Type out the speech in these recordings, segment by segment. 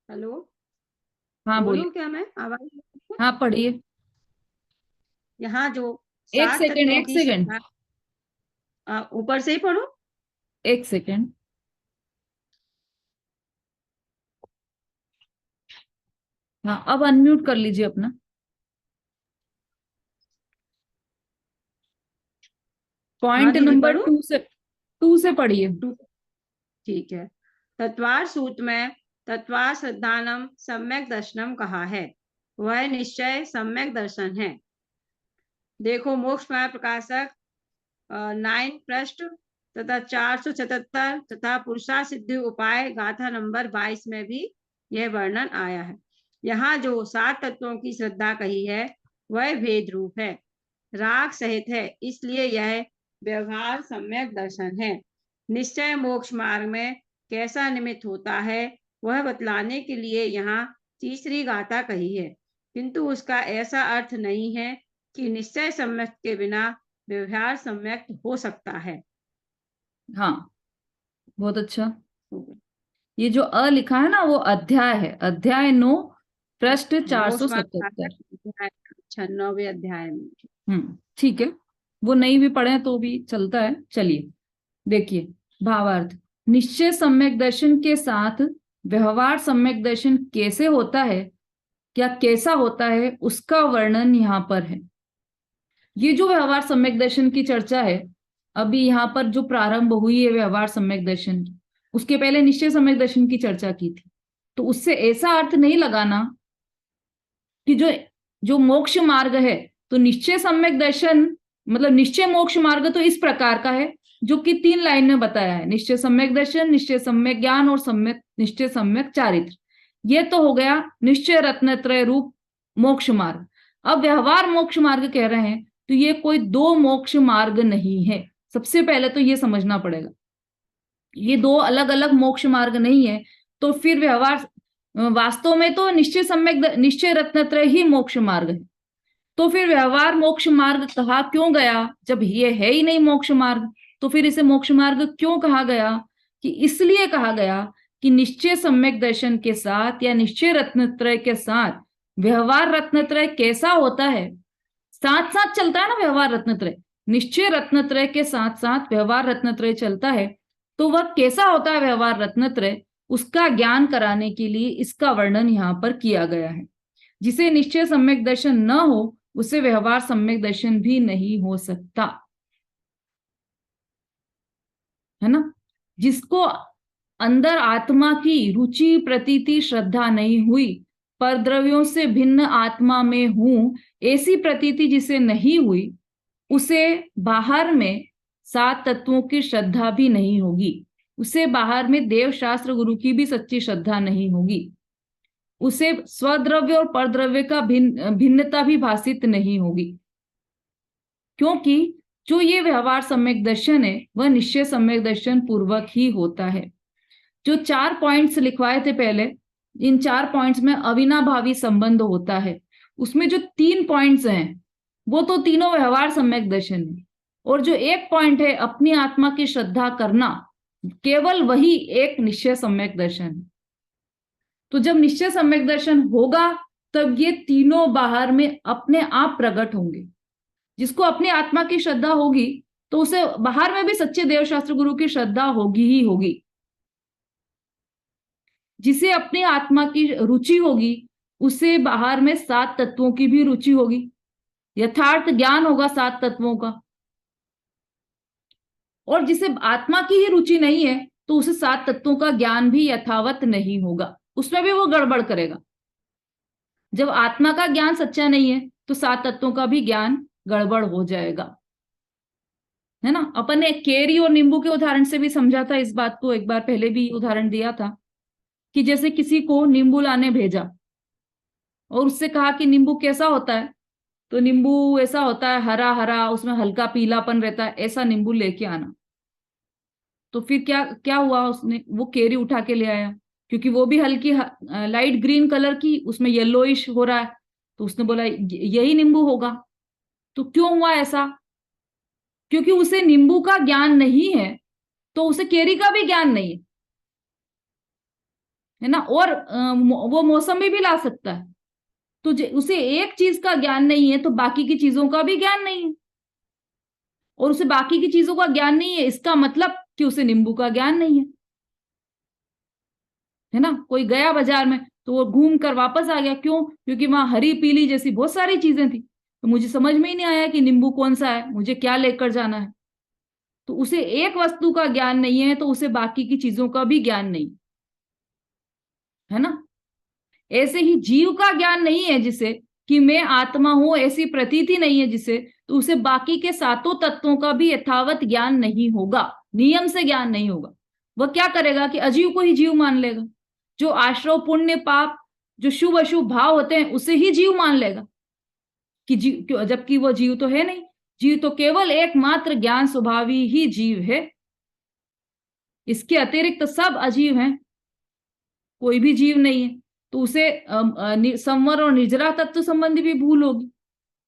Hello. हाँ बोलिए। बोलूं क्या मैं? आवाज आ रही है? हाँ पढ़िए। यहाँ जो एक सात सेकंड तत्वों एक की सेकंड। श्रद्धा। ऊपर से ही पढ़ो। एक सेकंड। हाँ अब अनम्यूट कर लीजिए अपना। हाँ पॉइंट दीदी, नंबर पढ़ो। टू से पढ़िए। टू। ठीक है। तत्वार सूत्र में तत्वार श्रद्धानम सम्यक दर्शनम कहा है। वह निश्चय सम्यक दर्शन है। देखो, मोक्ष मार्ग प्रकाशक 9 पृष्ठ तथा 477 तथा पुरुषार्थ सिद्धि उपाय गाथा नंबर 22 में भी यह वर्णन आया है। यहाँ जो 7 तत्वों की श्रद्धा कही है वह भेद रूप है, राग सहित है, इसलिए यह व्यवहार सम्यक दर्शन है। निश्चय मोक्ष मार्ग में कैसा निमित्त होता है वह बतलाने के लिए यहाँ तीसरी गाथा कही है, किंतु उसका ऐसा अर्थ नहीं है कि निश्चय सम्यक के बिना व्यवहार सम्यक हो सकता है। हाँ बहुत अच्छा। ये जो अ लिखा है ना वो अध्याय है, अध्याय 9 पृष्ठ चार सौ मोक्ष मार्ग सतहत्तर अध्याय 96वें अध्याय में। ठीक है। वो नहीं भी पढ़े तो भी चलता है। चलिए देखिए। भावार्थ। निश्चय सम्यक दर्शन के साथ व्यवहार सम्यक दर्शन कैसे होता है, क्या कैसा होता है, उसका वर्णन यहाँ पर है। ये जो व्यवहार सम्यक दर्शन की चर्चा है, अभी यहाँ पर जो प्रारंभ हुई है व्यवहार सम्यक दर्शन की, उसके पहले निश्चय सम्यक दर्शन की चर्चा की थी। तो उससे ऐसा अर्थ नहीं लगाना कि जो जो मोक्ष मार्ग है, तो निश्चय सम्यक दर्शन मतलब निश्चय मोक्ष मार्ग तो इस प्रकार का है जो कि 3 लाइन में बताया है। निश्चय सम्यक दर्शन, निश्चय सम्यक ज्ञान और सम्यक निश्चय सम्यक चारित्र। ये तो हो गया निश्चय रत्नत्रय रूप मोक्ष मार्ग। अब व्यवहार मोक्ष मार्ग कह रहे हैं तो ये कोई दो मोक्ष मार्ग नहीं है। सबसे पहले तो ये समझना पड़ेगा, ये दो अलग अलग मोक्ष मार्ग नहीं है। तो फिर व्यवहार वास्तव में तो निश्चय सम्यक निश्चय रत्नत्रय ही मोक्ष मार्ग है। तो फिर व्यवहार मोक्ष मार्ग कहा क्यों गया जब ये है ही नहीं मोक्ष मार्ग? तो फिर इसे मोक्ष मार्ग क्यों कहा गया? कि इसलिए कहा गया कि निश्चय सम्यक दर्शन के साथ या निश्चय रत्नत्रय के साथ व्यवहार रत्नत्रय कैसा होता है, साथ साथ चलता है ना व्यवहार रत्नत्रय। निश्चय रत्नत्रय के साथ साथ व्यवहार रत्नत्रय चलता है। तो वह कैसा होता है व्यवहार रत्नत्रय, उसका ज्ञान कराने के लिए इसका वर्णन यहां पर किया गया है। जिसे निश्चय सम्यक दर्शन न हो उसे व्यवहार सम्यक दर्शन भी नहीं हो सकता, है ना। जिसको अंदर आत्मा की रुचि प्रतीति श्रद्धा नहीं हुई, पर द्रव्यों से भिन्न आत्मा में हूं ऐसी प्रतीति जिसे नहीं हुई, उसे बाहर में 7 तत्वों की श्रद्धा भी नहीं होगी। उसे बाहर में देव शास्त्र गुरु की भी सच्ची श्रद्धा नहीं होगी। उसे स्वद्रव्य और परद्रव्य का भिन्नता भी भाषित नहीं होगी, क्योंकि जो ये व्यवहार सम्यक दर्शन है वह निश्चय सम्यक दर्शन पूर्वक ही होता है। जो 4 पॉइंट्स लिखवाए थे पहले, इन 4 पॉइंट्स में अविनाभावी संबंध होता है। उसमें जो 3 पॉइंट्स हैं वो तो तीनों व्यवहार सम्यक दर्शन है, और जो एक पॉइंट है अपनी आत्मा की श्रद्धा करना, केवल वही एक निश्चय सम्यक दर्शन है। तो जब निश्चय सम्यक दर्शन होगा तब ये तीनों बाहर में अपने आप प्रकट होंगे। जिसको अपनी आत्मा की श्रद्धा होगी तो उसे बाहर में भी सच्चे देवशास्त्र गुरु की श्रद्धा होगी ही होगी। जिसे अपनी आत्मा की रुचि होगी उसे बाहर में 7 तत्वों की भी रुचि होगी, यथार्थ ज्ञान होगा 7 तत्वों का। और जिसे आत्मा की ही रुचि नहीं है तो उसे 7 तत्वों का ज्ञान भी यथावत नहीं होगा, उसमें भी वो गड़बड़ करेगा। जब आत्मा का ज्ञान सच्चा नहीं है तो 7 तत्वों का भी ज्ञान गड़बड़ हो जाएगा, है ना। अपन ने केरी और नींबू के उदाहरण से भी समझा था इस बात को, एक बार पहले भी उदाहरण दिया था कि जैसे किसी को नींबू लाने भेजा और उससे कहा कि नींबू कैसा होता है, तो नींबू ऐसा होता है हरा हरा, उसमें हल्का पीलापन रहता है, ऐसा नींबू लेके आना। तो फिर क्या क्या हुआ, उसने वो केरी उठा के ले आया, क्योंकि वो भी हल्की लाइट ग्रीन कलर की, उसमें येलोइश हो रहा है। तो उसने बोला यही नींबू होगा। तो क्यों हुआ ऐसा? क्योंकि उसे नींबू का ज्ञान नहीं है तो उसे केरी का भी ज्ञान नहीं है। है ना, और वो मौसमी भी ला सकता है। तो उसे एक चीज का ज्ञान नहीं है तो बाकी की चीजों का भी ज्ञान नहीं है, और उसे बाकी की चीजों का ज्ञान नहीं है इसका मतलब कि उसे नींबू का ज्ञान नहीं है ना। कोई गया बाजार में तो वो घूम कर वापस आ गया, क्यों? क्योंकि वहां हरी पीली जैसी बहुत सारी चीजें थी, तो मुझे समझ में ही नहीं आया कि नींबू कौन सा है, मुझे क्या लेकर जाना है। तो उसे एक वस्तु का ज्ञान नहीं है तो उसे बाकी की चीजों का भी ज्ञान नहीं, है ना। ऐसे ही जीव का ज्ञान नहीं है जिसे, कि मैं आत्मा हूं, ऐसी प्रतीति नहीं है जिसे, तो उसे बाकी के सातों तत्वों का भी यथावत ज्ञान नहीं होगा, नियम से ज्ञान नहीं होगा। वह क्या करेगा कि अजीव को ही जीव मान लेगा, जो आश्रव पुण्य पाप, जो शुभ अशुभ भाव होते हैं उसे ही जीव मान लेगा कि जीव, जबकि वो जीव तो है नहीं। जीव तो केवल एकमात्र ज्ञान स्वभावी ही जीव है, इसके अतिरिक्त सब अजीव हैं, कोई भी जीव नहीं है। तो उसे संवर और निर्जरा तत्व संबंधी भी भूल होगी,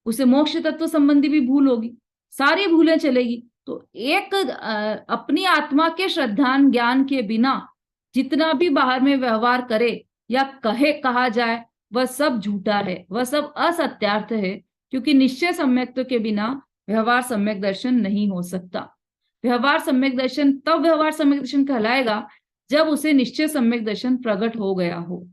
उसे मोक्ष तत्व संबंधी भी भूल होगी, सारी भूलें चलेगी। तो एक अपनी आत्मा के श्रद्धान ज्ञान के बिना जितना भी बाहर में व्यवहार करे या कहा जाए वह सब झूठा है, वह सब असत्यार्थ है, क्योंकि निश्चय सम्यक्त्व के बिना व्यवहार सम्यक दर्शन नहीं हो सकता। व्यवहार सम्यक दर्शन तब व्यवहार सम्यक दर्शन कहलाएगा जब उसे निश्चय सम्यक दर्शन प्रकट हो गया हो।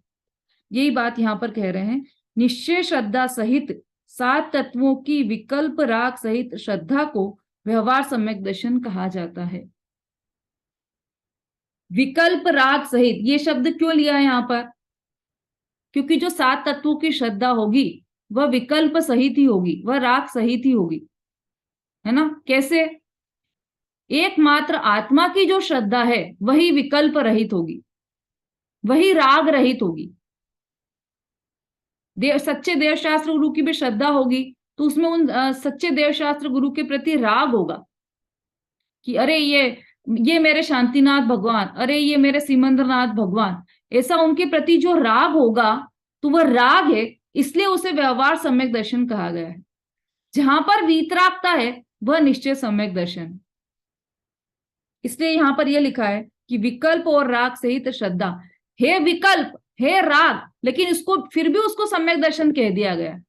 यही बात यहां पर कह रहे हैं, निश्चय श्रद्धा सहित 7 तत्वों की विकल्प राग सहित श्रद्धा को व्यवहार सम्यक दर्शन कहा जाता है। विकल्प राग सहित, ये शब्द क्यों लिया है यहां पर? क्योंकि जो 7 तत्वों की श्रद्धा होगी वह विकल्प सहित ही होगी, वह राग सहित ही होगी, है ना। कैसे? एकमात्र आत्मा की जो श्रद्धा है वही विकल्प रहित होगी, वही राग रहित होगी। सच्चे देवशास्त्र गुरु की भी श्रद्धा होगी तो उसमें उन सच्चे देवशास्त्र गुरु के प्रति राग होगा कि अरे ये मेरे शांतिनाथ भगवान, अरे ये मेरे सिमंद्रनाथ भगवान, ऐसा उनके प्रति जो राग होगा तो वह राग है, इसलिए उसे व्यवहार सम्यक दर्शन कहा गया है। जहां पर वीतरागता है वह निश्चय सम्यक दर्शन, इसलिए यहां पर यह लिखा है कि विकल्प और राग सहित श्रद्धा है, विकल्प है राग, लेकिन इसको फिर भी उसको सम्यक दर्शन कह दिया गया,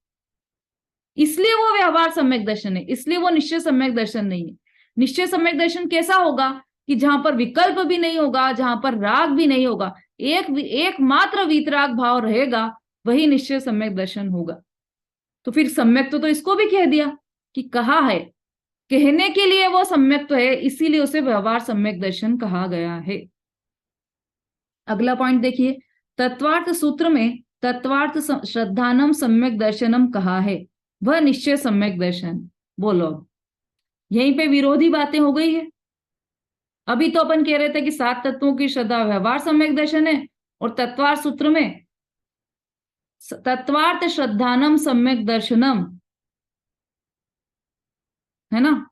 इसलिए वो व्यवहार सम्यक दर्शन है, इसलिए वो निश्चय सम्यक दर्शन नहीं है। निश्चय सम्यक दर्शन कैसा होगा कि जहां पर विकल्प भी नहीं होगा, जहां पर राग भी नहीं होगा, एकमात्र वीतराग भाव रहेगा, वही निश्चय सम्यक दर्शन होगा। तो फिर सम्यक तो इसको भी कह दिया कि कहा है, कहने के लिए वो सम्यक है, इसीलिए उसे व्यवहार सम्यक दर्शन कहा गया है। अगला पॉइंट देखिए, तत्वार्थ सूत्र में तत्वार्थ श्रद्धानम सम्यक दर्शनम कहा है, वह निश्चय सम्यक दर्शन। बोलो, यहीं पे विरोधी बातें हो गई है। अभी तो अपन कह रहे थे कि 7 तत्वों की श्रद्धा व्यवहार सम्यक दर्शन है, और तत्वार्थ सूत्र में तत्वार्थ श्रद्धानम सम्यक दर्शनम, है ना।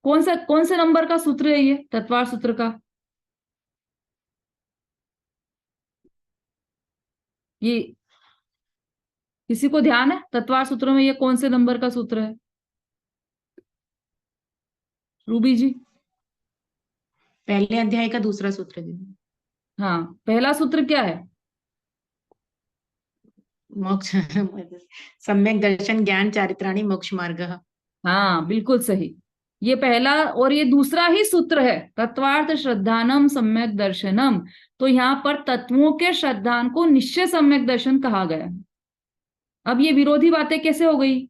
कौन से नंबर का सूत्र है ये तत्वार्थ सूत्र का? ये किसी को ध्यान है तत्वार्थ सूत्र में ये कौन से नंबर का सूत्र है? रूबी जी? पहले अध्याय का दूसरा सूत्र दीदी। हाँ, पहला सूत्र क्या है? मोक्ष सम्यक दर्शन ज्ञान चारित्राणि मोक्ष मार्ग। हाँ, बिल्कुल सही। ये पहला और ये दूसरा ही सूत्र है, तत्वार्थ श्रद्धानम सम्यक दर्शनम। तो यहाँ पर तत्वों के श्रद्धान को निश्चय सम्यक दर्शन कहा गया है। अब ये विरोधी बातें कैसे हो गई?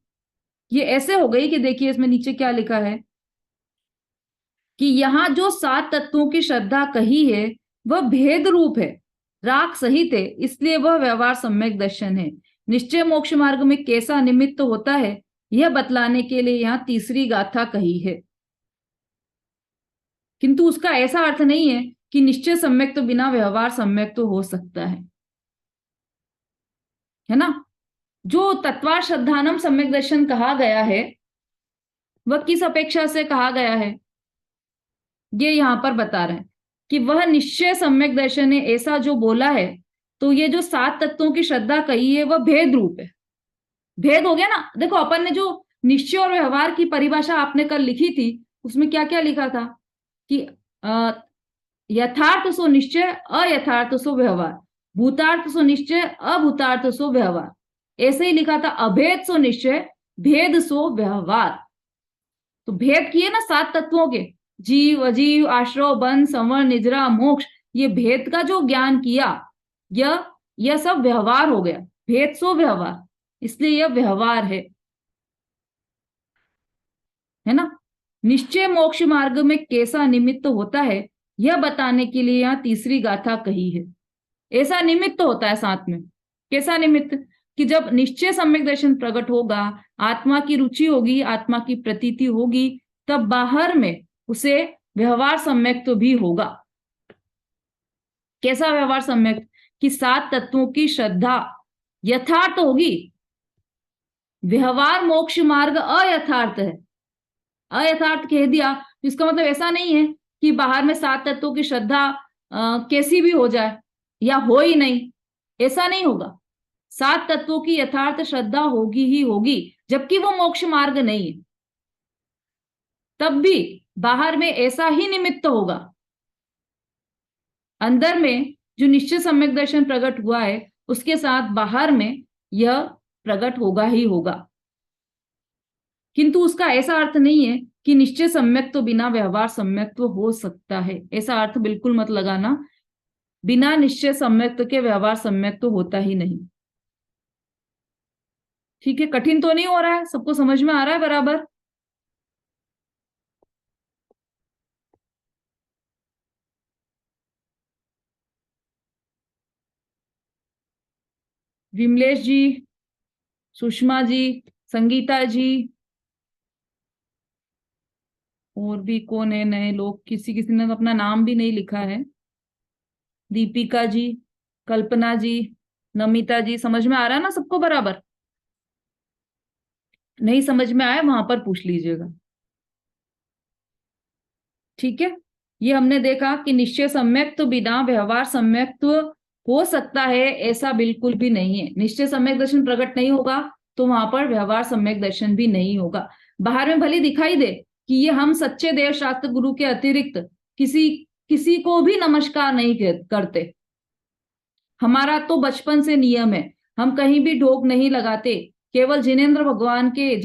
ये ऐसे हो गई कि देखिए इसमें नीचे क्या लिखा है कि यहाँ जो 7 तत्वों की श्रद्धा कही है वह भेद रूप है, राग सहित है, इसलिए वह व्यवहार सम्यक दर्शन है। निश्चय मोक्ष मार्ग में कैसा निमित्त होता है यह बतलाने के लिए यहाँ तीसरी गाथा कही है, किंतु उसका ऐसा अर्थ नहीं है कि निश्चय सम्यक तो बिना व्यवहार सम्यक तो हो सकता है ना। जो तत्वार्थ श्रद्धानम सम्यक दर्शन कहा गया है वह किस अपेक्षा से कहा गया है, ये यहां पर बता रहे हैं कि वह निश्चय सम्यक दर्शन है, ऐसा जो बोला है। तो ये जो 7 तत्वों की श्रद्धा कही है वह भेद रूप है। भेद हो गया ना। देखो अपन ने जो निश्चय और व्यवहार की परिभाषा आपने कल लिखी थी उसमें क्या क्या लिखा था कि यथार्थ सो निश्चय, अयथार्थ सो व्यवहार, भूतार्थ सो निश्चय, अभूतार्थ सो व्यवहार। ऐसे ही लिखा था, अभेद सो निश्चय, भेद सो व्यवहार। तो भेद किए ना 7 तत्वों के, जीव, अजीव, आश्रव, बंध, संवर, निद्रा, मोक्ष, ये भेद का जो ज्ञान किया, यह सब व्यवहार हो गया। भेद सो व्यवहार, इसलिए यह व्यवहार है ना। निश्चय मोक्ष मार्ग में कैसा निमित्त होता है, यह बताने के लिए यहाँ तीसरी गाथा कही है। ऐसा निमित्त होता है साथ में। कैसा निमित्त? कि जब निश्चय सम्यक दर्शन प्रकट होगा, आत्मा की रुचि होगी, आत्मा की प्रतीति होगी, तब बाहर में उसे व्यवहार सम्यक तो भी होगा। कैसा व्यवहार सम्यक? कि 7 तत्वों की श्रद्धा यथार्थ होगी। व्यवहार मोक्ष मार्ग अयथार्थ है। अयथार्थ कह दिया, इसका मतलब ऐसा नहीं है कि बाहर में 7 तत्वों की श्रद्धा कैसी भी हो जाए या हो ही नहीं, ऐसा नहीं होगा। 7 तत्वों की यथार्थ श्रद्धा होगी ही होगी, जबकि वो मोक्ष मार्ग नहीं है। तब भी बाहर में ऐसा ही निमित्त होगा। अंदर में जो निश्चय सम्यक दर्शन प्रकट हुआ है, उसके साथ बाहर में यह प्रकट होगा ही होगा। किंतु उसका ऐसा अर्थ नहीं है कि निश्चय सम्यक तो बिना व्यवहार सम्यक तो हो सकता है। ऐसा अर्थ बिल्कुल मत लगाना। बिना निश्चय सम्यक के व्यवहार सम्यक तो होता ही नहीं। ठीक है, कठिन तो नहीं हो रहा है? सबको समझ में आ रहा है बराबर? विमलेश जी, सुषमा जी, संगीता जी, और भी कौन है नए लोग? किसी ने तो अपना नाम भी नहीं लिखा है। दीपिका जी, कल्पना जी, नमिता जी, समझ में आ रहा है ना सबको बराबर? नहीं समझ में आए वहां पर पूछ लीजिएगा। ठीक है, ये हमने देखा कि निश्चय सम्यक तो बिना व्यवहार सम्यक तो हो सकता है, ऐसा बिल्कुल भी नहीं है। निश्चय सम्यक दर्शन प्रकट नहीं होगा तो वहां पर व्यवहार सम्यक दर्शन भी नहीं होगा। बाहर में भले दिखाई दे कि ये हम सच्चे देव शास्त्र गुरु के अतिरिक्त किसी को भी नमस्कार नहीं करते। हमारा तो बचपन से नियम है, हम कहीं भी ढोक नहीं लगाते। केवल जिनेंद्र भगवान के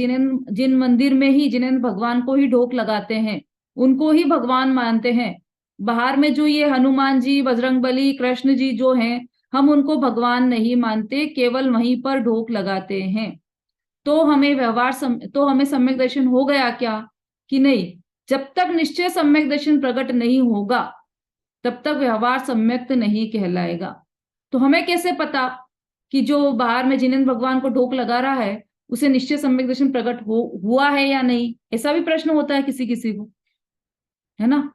जिन मंदिर में ही जिनेंद्र भगवान को ही ढोक लगाते हैं, उनको ही भगवान मानते हैं। बाहर में जो ये हनुमान जी, बजरंगबली, कृष्ण जी जो हैं, हम उनको भगवान नहीं मानते, केवल वहीं पर ढोक लगाते हैं। तो हमें सम्यक दर्शन हो गया क्या कि नहीं? जब तक निश्चय सम्यक दर्शन प्रकट नहीं होगा तब तक व्यवहार सम्यक नहीं कहलाएगा। तो हमें कैसे पता कि जो बाहर में जिनेंद्र भगवान को ढोक लगा रहा है उसे निश्चय सम्यक दर्शन प्रकट हुआ है या नहीं? ऐसा भी प्रश्न होता है किसी किसी को, है ना।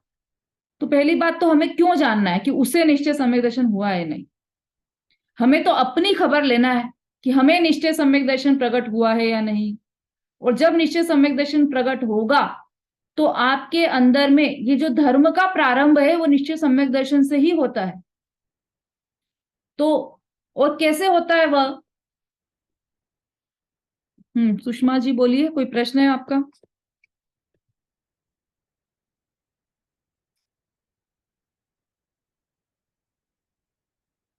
तो पहली बात तो हमें क्यों जानना है कि उसे निश्चय सम्यक दर्शन हुआ है नहीं? हमें तो अपनी खबर लेना है कि हमें निश्चय सम्यक दर्शन प्रकट हुआ है या नहीं। और जब निश्चय सम्यक दर्शन प्रकट होगा तो आपके अंदर में ये जो धर्म का प्रारंभ है वो निश्चय सम्यक दर्शन से ही होता है। तो और कैसे होता है वह? सुषमा जी बोलिए, कोई प्रश्न है आपका?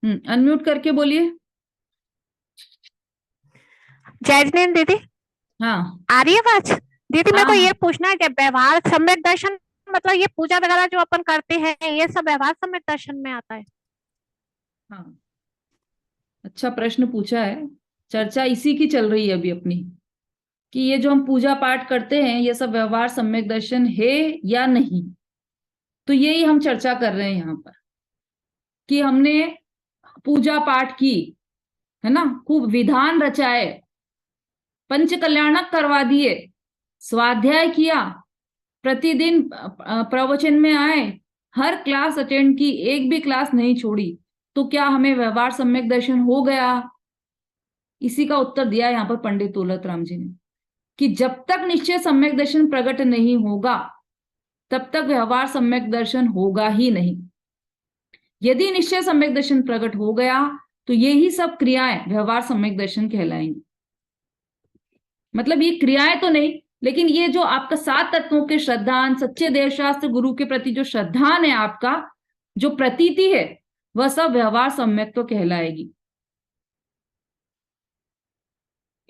अनम्यूट करके बोलिए। जय जिनेंद्र दीदी, हाँ आ रही है आवाज? दीदी मेरे को हाँ ये पूछना है कि व्यवहार सम्यक दर्शन मतलब ये पूजा वगैरह जो अपन करते हैं ये सब व्यवहार सम्यक दर्शन में आता है? हाँ, अच्छा प्रश्न पूछा है। चर्चा इसी की चल रही है अभी अपनी, कि ये जो हम पूजा पाठ करते हैं ये सब व्यवहार सम्यक दर्शन है या नहीं। तो यही हम चर्चा कर रहे हैं यहाँ पर कि हमने पूजा पाठ की, है ना, खूब विधान रचाए, पंच कल्याणक करवा दिए, स्वाध्याय किया, प्रतिदिन प्रवचन में आए, हर क्लास अटेंड की, एक भी क्लास नहीं छोड़ी, तो क्या हमें व्यवहार सम्यक दर्शन हो गया? इसी का उत्तर दिया यहाँ पर पंडित दौलत राम जी ने कि जब तक निश्चय सम्यक दर्शन प्रकट नहीं होगा तब तक व्यवहार सम्यक दर्शन होगा ही नहीं। यदि निश्चय सम्यक दर्शन प्रकट हो गया तो यही सब क्रियाएं व्यवहार सम्यक दर्शन कहलाएंगी। मतलब ये क्रियाएं तो नहीं, लेकिन ये जो आपका 7 तत्वों के श्रद्धान, सच्चे देवशास्त्र गुरु के प्रति जो श्रद्धान है, आपका जो प्रतीति है, वह सब व्यवहार सम्यक्त्व कहलाएगी।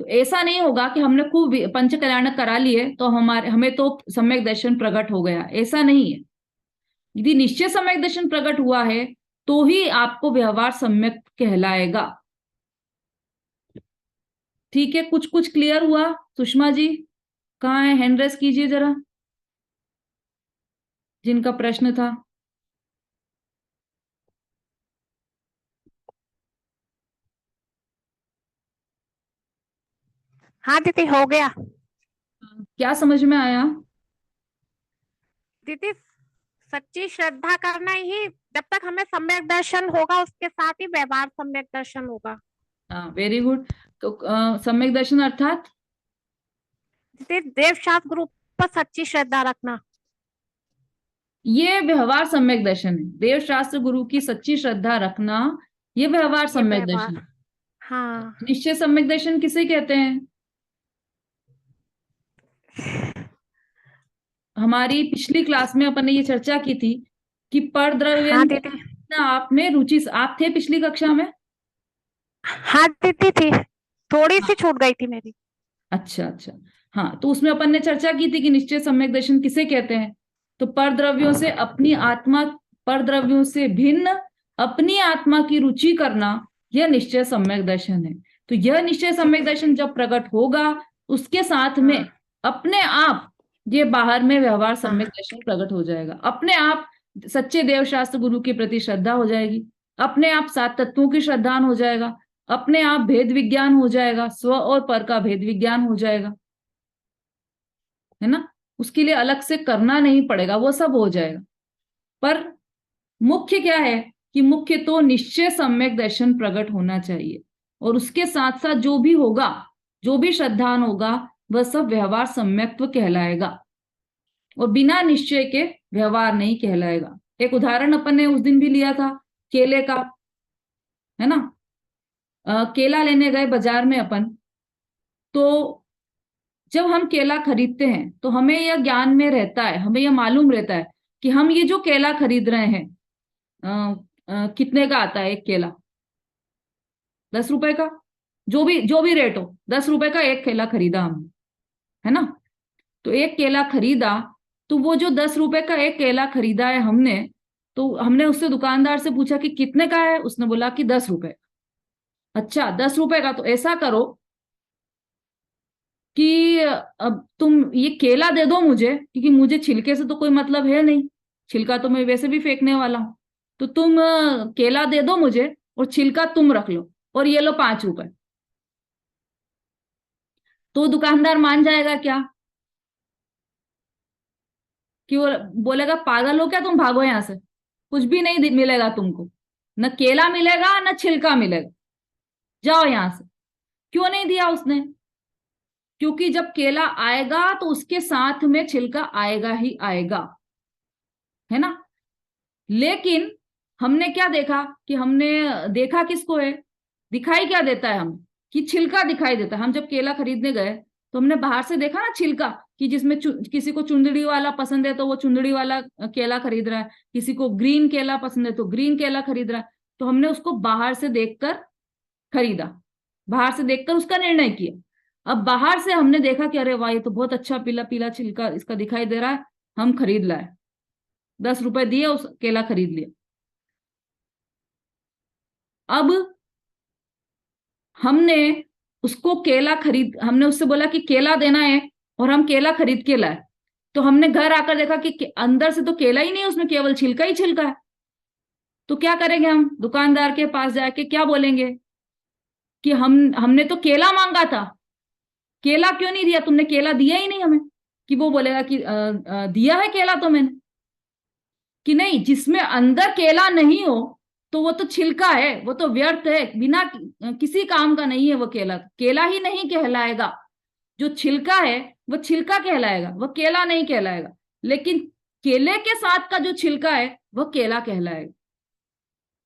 तो ऐसा नहीं होगा कि हमने खूब पंच कल्याण करा लिए तो हमें तो सम्यक दर्शन प्रकट हो गया, ऐसा नहीं है। यदि निश्चय सम्यक दर्शन प्रकट हुआ है तो ही आपको व्यवहार सम्यक कहलाएगा। ठीक है, कुछ कुछ क्लियर हुआ? सुषमा जी कहाँ है? हैंड रेस कीजिए जरा, जिनका प्रश्न था। हाँ दीदी हो गया। क्या समझ में आया? दीदी सच्ची श्रद्धा करना ही, जब तक हमें सम्यक दर्शन होगा उसके साथ ही व्यवहार सम्यक दर्शन होगा। हाँ, वेरी गुड। तो सम्यक दर्शन अर्थात दीदी देवशास्त्र गुरु पर सच्ची श्रद्धा रखना, ये व्यवहार सम्यक दर्शन है। देवशास्त्र गुरु की सच्ची श्रद्धा रखना, ये व्यवहार ये सम्यक व्यवहार। दर्शन। हाँ निश्चय सम्यक दर्शन किसे कहते हैं? हमारी पिछली क्लास में अपन ने ये चर्चा की थी कि पर द्रव्य हाँ दीदी। आप में रुचि, आप थे पिछली कक्षा में? हाँ दीदी थी, थोड़ी सी छूट गई थी मेरी। अच्छा अच्छा, हाँ, तो उसमें अपन ने चर्चा की थी कि निश्चय सम्यक दर्शन किसे कहते हैं। तो पर द्रव्यों से अपनी आत्मा, पर द्रव्यों से भिन्न अपनी आत्मा की रुचि करना, यह निश्चय सम्यक दर्शन है। तो यह निश्चय सम्यक दर्शन जब प्रकट होगा उसके साथ में अपने आप ये बाहर में व्यवहार सम्यक दर्शन प्रकट हो जाएगा। अपने आप सच्चे देवशास्त्र गुरु के प्रति श्रद्धा हो जाएगी, अपने आप 7 तत्वों की श्रद्धान हो जाएगा, अपने आप भेद विज्ञान हो जाएगा, स्व और पर का भेद विज्ञान हो जाएगा, है ना। उसके लिए अलग से करना नहीं पड़ेगा, वो सब हो जाएगा। पर मुख्य क्या है कि मुख्य तो निश्चय सम्यक दर्शन प्रकट होना चाहिए, और उसके साथ साथ जो भी होगा, जो भी श्रद्धान होगा, वह सब व्यवहार सम्यक्त्व कहलाएगा, और बिना निश्चय के व्यवहार नहीं कहलाएगा। एक उदाहरण अपन ने उस दिन भी लिया था केले का, है ना। केला लेने गए बाजार में अपन, तो जब हम केला खरीदते हैं तो हमें यह ज्ञान में रहता है, हमें यह मालूम रहता है कि हम ये जो केला खरीद रहे हैं कितने का आता है एक केला? 10 रुपए का, जो भी रेट हो, 10 रुपए का एक केला खरीदा हमने, है ना। तो एक केला खरीदा, तो वो जो 10 रुपए का एक केला खरीदा है हमने, तो हमने उससे दुकानदार से पूछा कि कितने का है? उसने बोला कि 10 रुपए। अच्छा 10 रुपए का, तो ऐसा करो कि अब तुम ये केला दे दो मुझे, क्योंकि मुझे छिलके से तो कोई मतलब है नहीं, छिलका तो मैं वैसे भी फेंकने वाला हूं। तो तुम केला दे दो मुझे और छिलका तुम रख लो, और ये लो 5 रुपए। तो दुकानदार मान जाएगा क्या? कि वो बोलेगा पागल हो क्या तुम, भागो यहां से, कुछ भी नहीं मिलेगा तुमको, न केला मिलेगा न छिलका मिलेगा, जाओ यहां से। क्यों नहीं दिया उसने? क्योंकि जब केला आएगा तो उसके साथ में छिलका आएगा ही आएगा, है ना। लेकिन हमने क्या देखा कि हमने देखा किसको है, दिखाई क्या देता है हमें? कि छिलका दिखाई देता है। हम जब केला खरीदने गए तो हमने बाहर से देखा ना छिलका, कि जिसमें किसी को चुंदड़ी वाला पसंद है तो वो चुंदड़ी वाला केला खरीद रहा है, किसी को ग्रीन केला पसंद है तो ग्रीन केला खरीद रहा है। तो हमने उसको बाहर से देखकर खरीदा, बाहर से देखकर उसका निर्णय किया। अब बाहर से हमने देखा कि अरे वाह, ये तो बहुत अच्छा पीला पीला छिलका इसका दिखाई दे रहा है, हम खरीद लाए, 10 रुपए दिए, उस केला खरीद लिया। अब हमने उसको केला खरीद, हमने उससे बोला कि केला देना है, और हम केला खरीद के लाए। तो हमने घर आकर देखा कि अंदर से तो केला ही नहीं है, उसमें केवल छिलका ही छिलका है। तो क्या करेंगे हम? दुकानदार के पास जाके क्या बोलेंगे कि हमने तो केला मांगा था, केला क्यों नहीं दिया? तुमने केला दिया ही नहीं हमें। कि वो बोलेगा कि दिया है केला तो मैंने। कि नहीं, जिसमें अंदर केला नहीं हो तो वो तो छिलका है, वो तो व्यर्थ है, बिना किसी काम का नहीं है वो केला, केला ही नहीं कहलाएगा। जो छिलका है वो छिलका कहलाएगा, वो केला नहीं कहलाएगा। लेकिन केले के साथ का जो छिलका है वो केला कहलाएगा।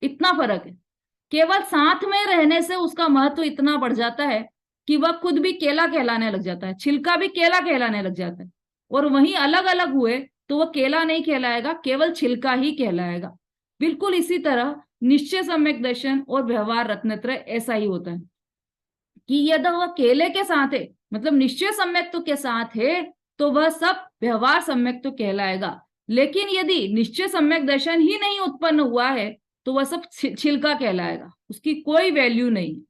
इतना फर्क है। केवल साथ में रहने से उसका महत्व इतना बढ़ जाता है कि वह खुद भी केला कहलाने लग जाता है, छिलका भी केला कहलाने लग जाता है, और वहीं अलग अलग हुए तो वह केला नहीं कहलाएगा, केवल छिलका ही कहलाएगा। बिल्कुल इसी तरह निश्चय सम्यक दर्शन और व्यवहार रत्नत्रय ऐसा ही होता है कि यदि वह केले के साथ है, मतलब निश्चय सम्यक्त्व के साथ है, तो वह सब व्यवहार सम्यक्त्व कहलाएगा। लेकिन यदि निश्चय सम्यक दर्शन ही नहीं उत्पन्न हुआ है तो वह सब छिलका कहलाएगा, उसकी कोई वैल्यू नहीं।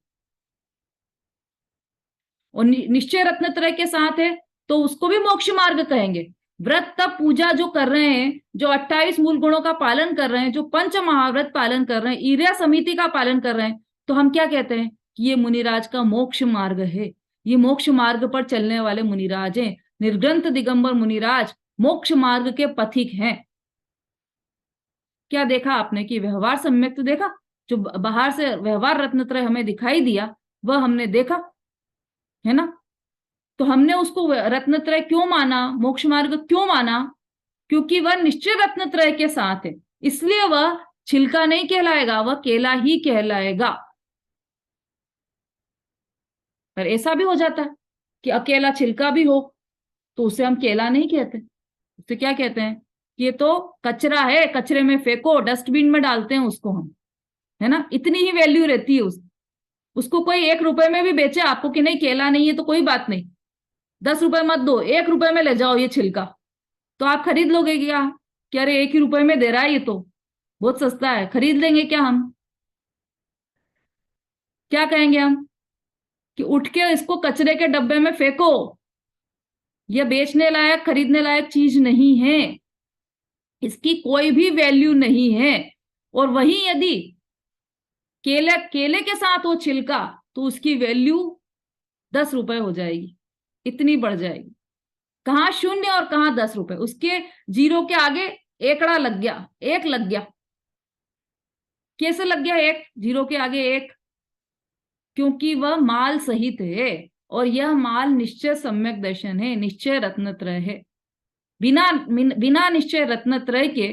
और निश्चय रत्नत्रय के साथ है तो उसको भी मोक्ष मार्ग कहेंगे। व्रत तप पूजा जो कर रहे हैं, जो 28 मूल गुणों का पालन कर रहे हैं, जो पंच महाव्रत पालन कर रहे हैं, ईर्या समिति का पालन कर रहे हैं, तो हम क्या कहते हैं कि ये मुनिराज का मोक्ष मार्ग है, ये मोक्ष मार्ग पर चलने वाले मुनिराज हैं, निर्ग्रंथ दिगंबर मुनिराज मोक्ष मार्ग के पथिक हैं। क्या देखा आपने कि व्यवहार सम्यक तो देखा, जो बाहर से व्यवहार रत्नत्रय हमें दिखाई दिया वह हमने देखा है ना। तो हमने उसको रत्नत्रय क्यों माना, मोक्ष मार्ग क्यों माना, क्योंकि वह निश्चय रत्नत्रय के साथ है, इसलिए वह छिलका नहीं कहलाएगा, वह केला ही कहलाएगा। पर ऐसा भी हो जाता है कि अकेला छिलका भी हो तो उसे हम केला नहीं कहते, उसे क्या कहते हैं कि ये तो कचरा है, कचरे में फेंको, डस्टबिन में डालते हैं उसको हम, है ना। इतनी ही वैल्यू रहती है उसको कोई 1 रुपए में भी बेचे आपको कि नहीं केला नहीं है तो कोई बात नहीं, 10 रुपए मत दो, 1 रुपए में ले जाओ ये छिलका, तो आप खरीद लोगे क्या कि अरे 1 ही रुपए में दे रहा है, ये तो बहुत सस्ता है, खरीद लेंगे क्या हम? क्या कहेंगे हम कि उठ के इसको कचरे के डब्बे में फेंको, यह बेचने लायक खरीदने लायक चीज नहीं है, इसकी कोई भी वैल्यू नहीं है। और वहीं यदि केले के साथ वो छिलका तो उसकी वैल्यू 10 रुपए हो जाएगी, इतनी बढ़ जाएगी। कहाँ 0 और कहाँ 10 रुपए, उसके 0 के आगे एकड़ा लग गया, 1 लग गया। कैसे लग गया 1, 0 के आगे 1? क्योंकि वह माल सहित है और यह माल निश्चय सम्यक दर्शन है, निश्चय रत्नत्रय है। बिना निश्चय रत्नत्रय के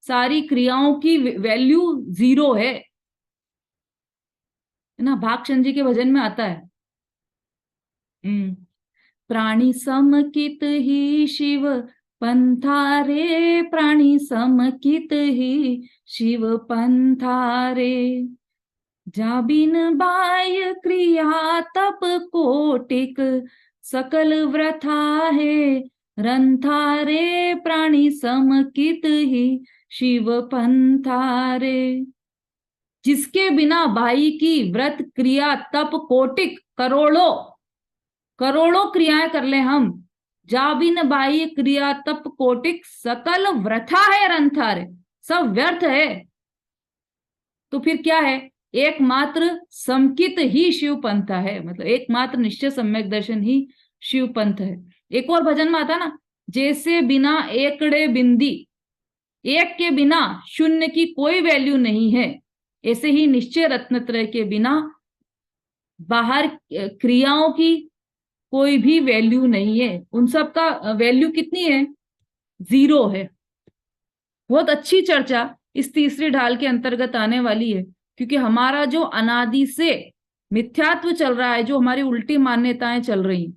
सारी क्रियाओं की वैल्यू 0 है ना। भागचंद जी के भजन में आता है प्राणी समकित ही शिव पंथारे, प्राणी समकित ही शिव पंथारे, जाबिन बाह्य क्रिया तप कोटिक, सकल व्रथा है रंथारे, प्राणी समकित ही शिव पंथारे। जिसके बिना बाई की व्रत क्रिया तप कोटिक, करोड़ों क्रियाएं कर ले हम, जाबिन बाई क्रिया तप कोटिक, सकल व्रथा है रंथारे, सब व्यर्थ है। तो फिर क्या है? एकमात्र समकित ही शिव पंथ है, मतलब एकमात्र निश्चय सम्यक दर्शन ही शिव पंथ है। एक और भजन में आता ना, जैसे बिना एकड़े बिंदी, 1 के बिना 0 की कोई वैल्यू नहीं है, ऐसे ही निश्चय रत्नत्रय के बिना बाहर क्रियाओं की कोई भी वैल्यू नहीं है, उन सब का वैल्यू कितनी है? 0 है। बहुत अच्छी चर्चा इस तीसरी ढाल के अंतर्गत आने वाली है, क्योंकि हमारा जो अनादि से मिथ्यात्व चल रहा है, जो हमारी उल्टी मान्यताएं चल रही,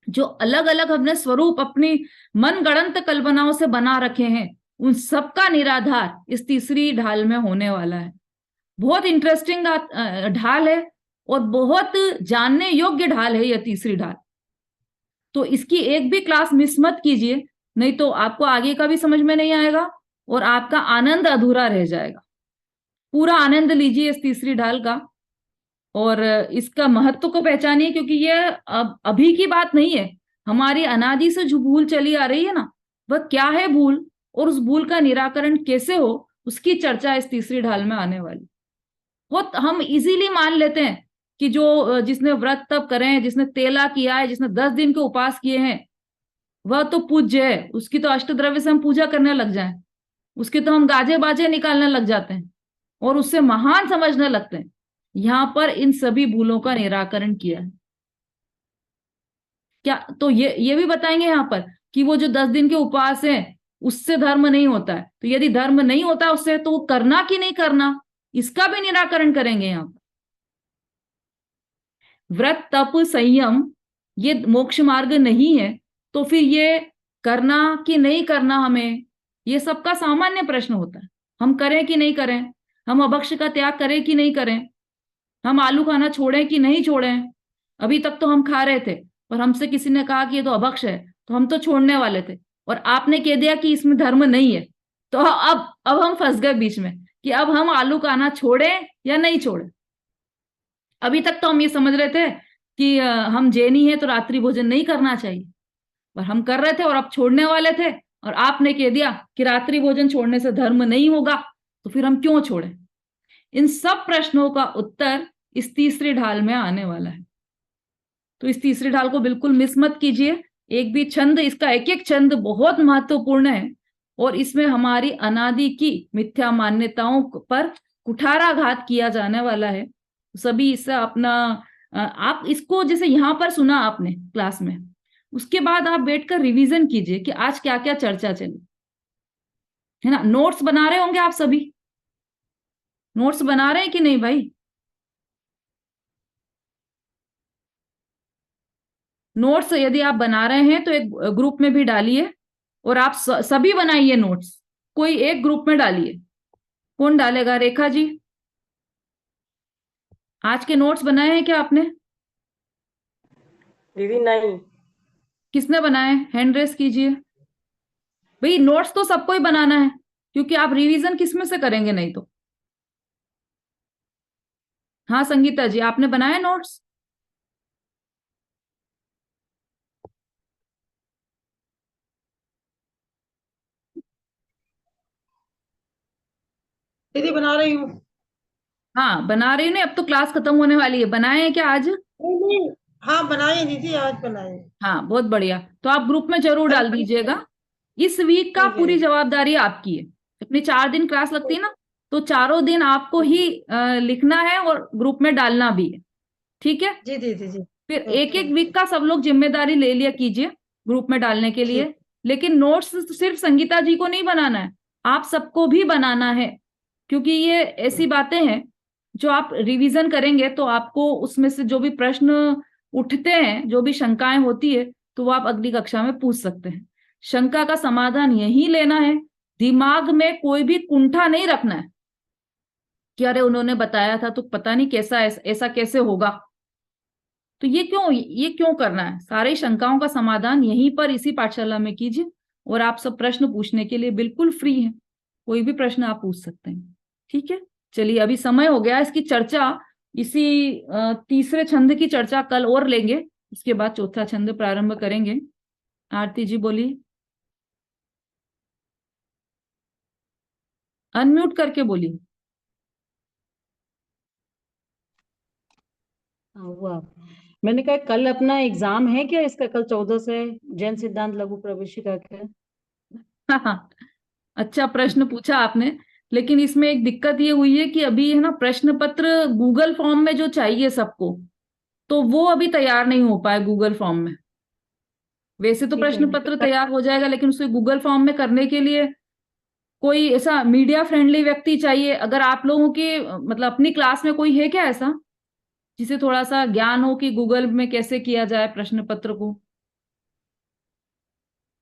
जो अलग अलग हमने स्वरूप अपनी मनगढ़ंत कल्पनाओं से बना रखे हैं, उन सबका निराधार इस तीसरी ढाल में होने वाला है। बहुत इंटरेस्टिंग ढाल है और बहुत जानने योग्य ढाल है यह तीसरी ढाल। तो इसकी एक भी क्लास मिस मत कीजिए, नहीं तो आपको आगे का भी समझ में नहीं आएगा और आपका आनंद अधूरा रह जाएगा। पूरा आनंद लीजिए इस तीसरी ढाल का और इसका महत्व को पहचानिए, क्योंकि यह अभी की बात नहीं है, हमारी अनादि से जो भूल चली आ रही है ना, वह क्या है भूल और उस भूल का निराकरण कैसे हो, उसकी चर्चा इस तीसरी ढाल में आने वाली। बहुत हम इजीली मान लेते हैं कि जो जिसने व्रत तप करे हैं, जिसने तेला किया है, जिसने 10 दिन के उपास किए हैं, वह तो पूज्य है, उसकी तो अष्टद्रव्य से हम पूजा करने लग जाएं, उसके तो हम गाजे बाजे निकालने लग जाते हैं और उससे महान समझने लगते हैं। यहां पर इन सभी भूलों का निराकरण किया है क्या? तो ये भी बताएंगे यहाँ पर कि वो जो 10 दिन के उपवास है उससे धर्म नहीं होता है, तो यदि धर्म नहीं होता उससे, तो वो करना कि नहीं करना, इसका भी निराकरण करेंगे यहाँ पर। व्रत तप संयम ये मोक्ष मार्ग नहीं है, तो फिर ये करना कि नहीं करना हमें, ये सबका सामान्य प्रश्न होता है। हम करें कि नहीं करें, हम अभक्ष का त्याग करें कि नहीं करें, हम आलू खाना छोड़ें कि नहीं छोड़ें। अभी तक तो हम खा रहे थे और हमसे किसी ने कहा कि ये तो अभक्ष है, तो हम तो छोड़ने वाले थे, और आपने कह दिया कि इसमें धर्म नहीं है, तो अब हम फंस गए बीच में कि अब हम आलू खाना छोड़ें या नहीं छोड़ें। अभी तक तो हम ये समझ रहे थे कि हम जैनी हैं तो रात्रि भोजन नहीं करना चाहिए, और हम कर रहे थे और अब छोड़ने वाले थे, और आपने कह दिया कि रात्रि भोजन छोड़ने से धर्म नहीं होगा, तो फिर हम क्यों छोड़ें। इन सब प्रश्नों का उत्तर इस तीसरी ढाल में आने वाला है। तो इस तीसरी ढाल को बिल्कुल मिस मत कीजिए। एक भी छंद, इसका एक एक छंद बहुत महत्वपूर्ण है, और इसमें हमारी अनादि की मिथ्या मान्यताओं पर कुठाराघात किया जाने वाला है। सभी इससे अपना आप इसको जैसे यहाँ पर सुना आपने क्लास में, उसके बाद आप बैठकर रिवीजन कीजिए कि आज क्या क्या चर्चा चली, है ना। नोट्स बना रहे होंगे आप सभी, नोट्स बना रहे हैं कि नहीं भाई? नोट्स यदि आप बना रहे हैं तो एक ग्रुप में भी डालिए, और आप सभी बनाइए नोट्स, कोई एक ग्रुप में डालिए। कौन डालेगा? रेखा जी, आज के नोट्स बनाए हैं क्या आपने? दीदी नहीं। किसने बनाए? हैंड रेस कीजिए। भाई नोट्स तो सबको ही बनाना है, क्योंकि आप रिवीजन किसमें से करेंगे नहीं तो। हाँ संगीता जी, आपने बनाए नोट्स? दीदी बना रही हूँ। हाँ बना रही हूँ, नहीं अब तो क्लास खत्म होने वाली है। बनाए हैं क्या आज? नहीं, हाँ बनाए दीदी, आज बनाए। हाँ बहुत बढ़िया, तो आप ग्रुप में जरूर डाल दीजिएगा। इस वीक का ठीक है। पूरी जवाबदारी आपकी है। अपनी 4 दिन क्लास लगती है ना, तो चारों दिन आपको ही लिखना है और ग्रुप में डालना भी है, ठीक है। जी दीदी जी। फिर एक एक वीक का सब लोग जिम्मेदारी ले लिया कीजिए ग्रुप में डालने के लिए। लेकिन नोट्स सिर्फ संगीता जी को नहीं बनाना है, आप सबको भी बनाना है, क्योंकि ये ऐसी बातें हैं जो आप रिवीजन करेंगे तो आपको उसमें से जो भी प्रश्न उठते हैं, जो भी शंकाएं होती है, तो वो आप अगली कक्षा में पूछ सकते हैं। शंका का समाधान यही लेना है, दिमाग में कोई भी कुंठा नहीं रखना है कि अरे उन्होंने बताया था तो पता नहीं कैसा ऐसा कैसे होगा। तो ये क्यों करना है? सारी शंकाओं का समाधान यहीं पर इसी पाठशाला में कीजिए, और आप सब प्रश्न पूछने के लिए बिल्कुल फ्री हैं, कोई भी प्रश्न आप पूछ सकते हैं, ठीक है। चलिए अभी समय हो गया, इसकी चर्चा, इसी तीसरे छंद की चर्चा कल और लेंगे, इसके बाद चौथा छंद प्रारंभ करेंगे। आरती जी बोलिए, अनम्यूट करके बोलिए। हुआ। मैंने कहा कल अपना एग्जाम है क्या इसका? कल 14 से जैन सिद्धांत लघु प्रवेशिका का। हाँ, अच्छा प्रश्न पूछा आपने, लेकिन इसमें एक दिक्कत ये हुई है कि अभी है ना प्रश्न पत्र गूगल फॉर्म में जो चाहिए सबको, तो वो अभी तैयार नहीं हो पाए गूगल फॉर्म में। वैसे तो ठीक है। प्रश्न पत्र तैयार हो जाएगा, लेकिन उसे गूगल फॉर्म में करने के लिए कोई ऐसा मीडिया फ्रेंडली व्यक्ति चाहिए। अगर आप लोगों के मतलब अपनी क्लास में कोई है क्या ऐसा जिसे थोड़ा सा ज्ञान हो कि गूगल में कैसे किया जाए प्रश्न पत्र को,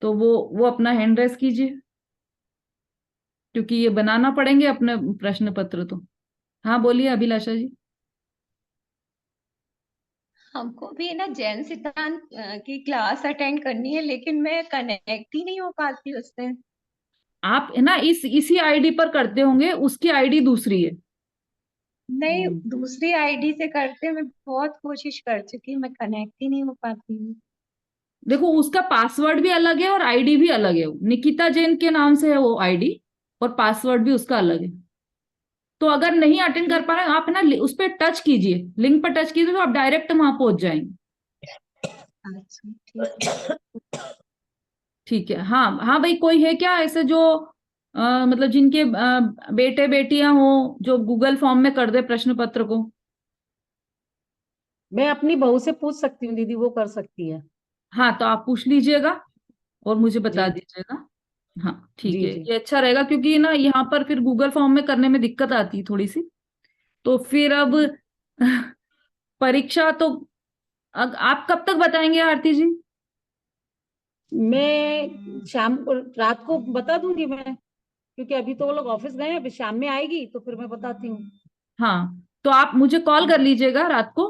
तो वो अपना हैंड रेस कीजिए, क्योंकि ये बनाना पड़ेंगे अपने प्रश्न पत्र तो। हाँ बोलिए अभिलाषा जी। हमको भी ना जैन सिद्धांत की क्लास अटेंड करनी है, लेकिन मैं कनेक्ट ही नहीं हो पाती उससे। आप है ना इसी आईडी पर करते होंगे, उसकी आईडी दूसरी है। नहीं, दूसरी आईडी से करते, मैं बहुत कोशिश कर चुकी, मैं कनेक्ट ही नहीं हो पाती हूँ। देखो उसका पासवर्ड भी अलग है और आईडी भी अलग है, निकिता जैन के नाम से है वो आईडी, और पासवर्ड भी उसका अलग है। तो अगर नहीं अटेंड कर पा रहे आप है ना उस पर टच कीजिए, लिंक पर टच कीजिए, तो आप डायरेक्ट वहां पहुंच जाएंगे। अच्छा ठीक है। ठीक है। हाँ हाँ भाई, कोई है क्या ऐसे जो मतलब जिनके बेटे बेटियां हो जो गूगल फॉर्म में कर दे प्रश्न पत्र को? मैं अपनी बहू से पूछ सकती हूँ दीदी, वो कर सकती है। हाँ तो आप पूछ लीजिएगा और मुझे बता जी। दीजिएगा। हाँ ठीक जी है, जी। ये अच्छा रहेगा, क्योंकि ना यहाँ पर फिर गूगल फॉर्म में करने में दिक्कत आती है थोड़ी सी। तो फिर अब परीक्षा तो आप कब तक बताएंगे आरती जी? मैं शाम को रात को बता दूंगी मैं, क्योंकि अभी तो वो लोग ऑफिस गए हैं, अभी शाम में आएगी तो फिर मैं बताती हूँ। हाँ, तो आप मुझे कॉल कर लीजिएगा रात को,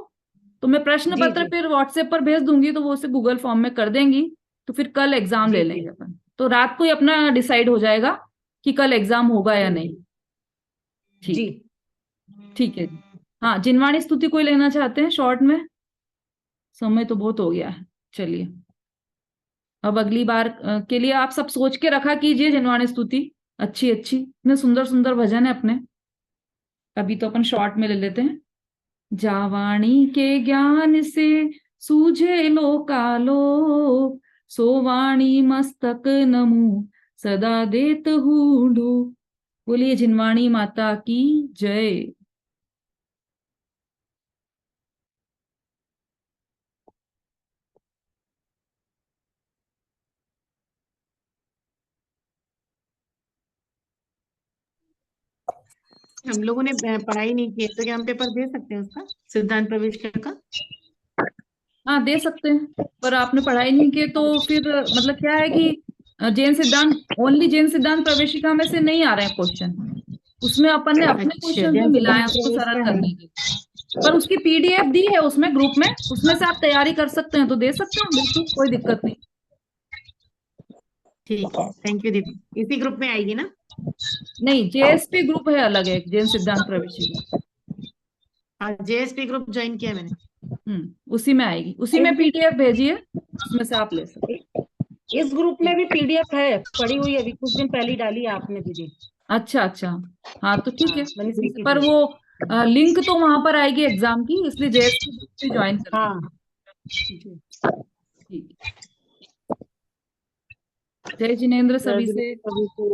तो मैं प्रश्न जी पत्र जी फिर व्हाट्सएप पर भेज दूंगी, तो वो उसे गूगल फॉर्म में कर देंगी, तो फिर कल एग्जाम ले जी लेंगे अपन। तो रात को ही अपना डिसाइड हो जाएगा कि कल एग्जाम होगा या नहीं। जी। ठीक, ठीक है जी। हाँ, जिनवाणी स्तुति कोई लेना चाहते हैं शॉर्ट में? समय तो बहुत हो गया है। चलिए, अब अगली बार के लिए आप सब सोच के रखा कीजिए जिनवाणी स्तुति, अच्छी अच्छी, इतने सुंदर सुंदर भजन है अपने। अभी तो अपन शॉर्ट में ले लेते हैं। जावाणी के ज्ञान से सूझे लोकालोक, सोवाणी मस्तक नमु सदा देत हूँ ढोक। बोलिए जिनवाणी माता की जय। हम लोगों ने पढ़ाई नहीं की है, तो क्या हम पेपर दे सकते हैं उसका, सिद्धांत प्रवेश का? हाँ, दे सकते हैं, पर आपने पढ़ाई नहीं की तो फिर मतलब क्या है कि जैन सिद्धांत, ओनली जैन सिद्धांत प्रवेशिका में से नहीं आ रहे हैं क्वेश्चन, उसमें अपन ने अपने अच्छा, क्वेश्चन जो जैन मिलाए हैं सिद्धांत उसको प्रवेश सरल का है। करने के लिए। पर उसकी पीडीएफ दी है उसमें ग्रुप में, उसमें से आप तैयारी कर सकते हैं, तो दे सकते हैं बिल्कुल, कोई दिक्कत नहीं। ठीक है, थैंक यू दीदी। इसी ग्रुप में आएगी ना? नहीं, जेएसपी ग्रुप है अलग, है जैन सिद्धांत प्रवेशिका। हाँ, जेएसपी ग्रुप ज्वाइन किया मैंने। उसी में आएगी, उसी में पीडीएफ भेजिए, उसमें से आप ले सकते। इस ग्रुप में भी पीडीएफ है, पड़ी हुई है, अभी कुछ दिन पहले ही डाली है आपने दीदी। अच्छा अच्छा, हाँ तो ठीक है, मैंने उसी से, सीखी पर थी। वो लिंक तो वहां पर आएगी एग्जाम की, इसलिए जेएसपी ग्रुप से ज्वाइन कर हाँ लीजिए। ठीक है। जय जिनेन्द्र सभी से। सभी को